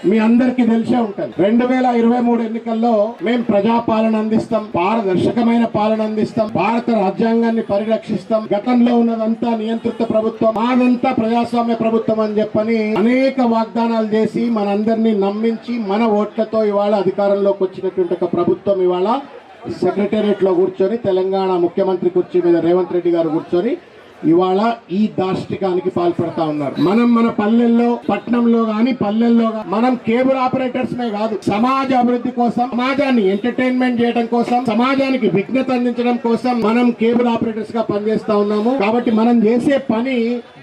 మీ అందరికీ తెలిసే ఉంటుంది. 2023 ఎన్నికల్లో మేము ప్రజాపాలన అందిస్తాం, పారదర్శకమైన పాలన అందిస్తాం, భారత రాజ్యాంగాన్ని పరిరక్షిస్తాం, గతంలో ఉన్నదంతా నియంత్రిత ప్రభుత్వం, మాదంతా ప్రజాస్వామ్య ప్రభుత్వం అని చెప్పని అనేక వాగ్దానాలు చేసి మనందరినీ నమ్మించి మన ఓట్లతో ఇవాళ అధికారంలోకి వచ్చినటువంటి ఒక ప్రభుత్వం ఇవాళ సెక్రటేరియట్ లో కూర్చొని తెలంగాణ ముఖ్యమంత్రి కుర్చీ మీద రేవంత్ రెడ్డి గారు కూర్చొని ఇవాళ ఈ దాష్టికానికి పాల్పడతా ఉన్నారు. మనం మన పల్లెల్లో, పట్టణంలో గాని పల్లెల్లో మనం కేబుల్ ఆపరేటర్స్ మే కాదు, సమాజ అభివృద్ధి కోసం, సమాజాన్ని ఎంటర్టైన్మెంట్ చేయడం కోసం, సమాజానికి విజ్ఞత అందించడం కోసం మనం కేబుల్ ఆపరేటర్స్ గా పనిచేస్తా ఉన్నాము. కాబట్టి మనం చేసే పని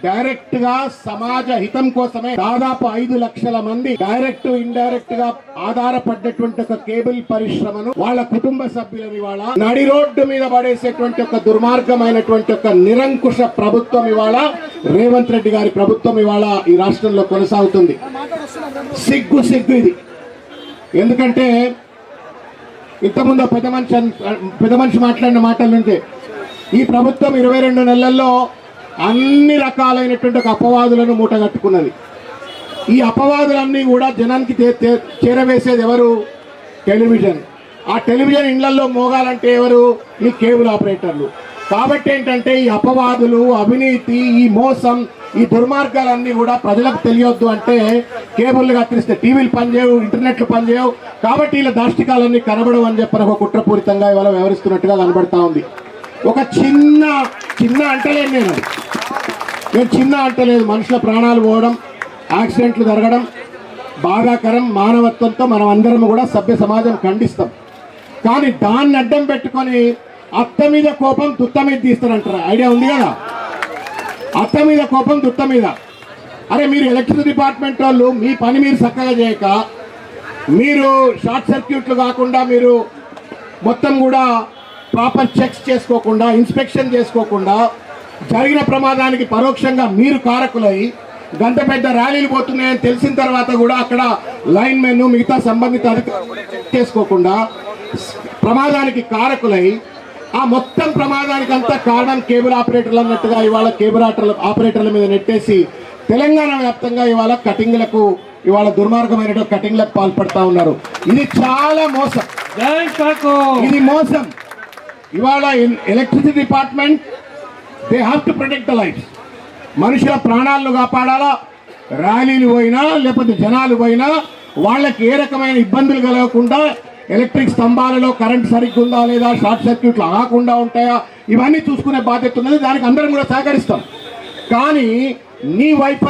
డైరెక్ట్ గా సమాజ హితం కోసమే. దాదాపు 5 లక్షల మంది డైరెక్ట్ ఇండైరెక్ట్ గా ఆధారపడ్డటువంటి ఒక కేబుల్ పరిశ్రమను వాళ్ళ కుటుంబ సభ్యులను ఇవాళ నడి రోడ్డు మీద పడేసేటువంటి ఒక దుర్మార్గమైనటువంటి ఒక నిరంకుశ ప్రభుత్వం ఇవాళ రేవంత్ రెడ్డి గారి ప్రభుత్వం ఇవాళ ఈ రాష్ట్రంలో కొనసాగుతుంది. సిగ్గు ఇది. ఎందుకంటే ఇంతకుముందు పెద్ద మనిషి మాట్లాడిన మాటల నుండి ఈ ప్రభుత్వం 22 నెలల్లో అన్ని రకాలైనటువంటి ఒక అపవాదులను మూటగట్టుకున్నది. ఈ అపవాదులన్నీ కూడా జనానికి చేరవేసేది ఎవరు? టెలివిజన్. ఆ టెలివిజన్ ఇళ్లలో మోగాలంటే ఎవరు? ఈ కేబుల్ ఆపరేటర్లు. కాబట్టి ఏంటంటే ఈ అపవాదులు, అవినీతి, ఈ మోసం, ఈ దుర్మార్గాలన్నీ కూడా ప్రజలకు తెలియొద్దు అంటే కేబుల్ కత్తిరిస్తే టీవీలు పనిచేయవు, ఇంటర్నెట్లు పనిచేయవు. కాబట్టి ఇలా దాష్టికాలన్నీ కనబడవు అని చెప్పని ఒక కుట్రపూరితంగా ఇవాళ వ్యవహరిస్తున్నట్టుగా కనబడతా ఉంది. ఒక చిన్న అంటలేదు నేను చిన్న అంటలేదు. మనుషుల ప్రాణాలు పోవడం, యాక్సిడెంట్లు జరగడం బాధాకరం. మానవత్వంతో మనం అందరం కూడా సభ్య సమాజం ఖండిస్తాం. కానీ దాన్ని అడ్డం పెట్టుకొని అత్త మీద కోపం దుత్త మీద తీస్తారంటారు. ఐడియా ఉంది కదా? అత్త మీద కోపం దుత్త మీద. అరే మీరు ఎలక్ట్రిసిటీ డిపార్ట్మెంట్ వాళ్ళు మీ పని మీరు చక్కగా చేయక, మీరు షార్ట్ సర్క్యూట్లు కాకుండా, మీరు మొత్తం కూడా ప్రాపర్ చెక్స్ చేసుకోకుండా, ఇన్స్పెక్షన్ చేసుకోకుండా జరిగిన ప్రమాదానికి పరోక్షంగా మీరు కారకులై గంట పెద్ద ర్యాలీలు పోతున్నాయని తెలిసిన తర్వాత కూడా అక్కడ లైన్ మెన్, మిగతా సంబంధిత అధికారులు చెక్ చేసుకోకుండా ప్రమాదానికి కారకులై ఆ మొత్తం ప్రమాదానికి అంతా కారణం కేబుల్ ఆపరేటర్లు అన్నట్టుగా ఇవాళ కేబుల్ ఆపరేటర్ల మీద నెట్టేసి తెలంగాణ వ్యాప్తంగా ఇవాళ కటింగ్లకు, ఇవాళ దుర్మార్గమైన కటింగ్లకు పాల్పడతా ఉన్నారు. ఇది చాలా మోసం. ఇది మోసం. ఇవాళ electricity department they have to protect the lifes. మనుషుల ప్రాణాలను కాపాడాలా. ర్యాలీలు పోయినా లేకపోతే జనాలు పోయినా వాళ్ళకి ఏ రకమైన ఇబ్బందులు కలగకుండా, ఎలక్ట్రిక్ స్తంభాలలో కరెంట్ సరిగ్గా ఉందా లేదా, షార్ట్ సర్క్యూట్లు ఆగకుండా ఉంటాయా, ఇవన్నీ చూసుకునే బాధ్యత ఉన్నది. దానికి అందరం కూడా సహకరిస్తాం. కానీ నీ వైపు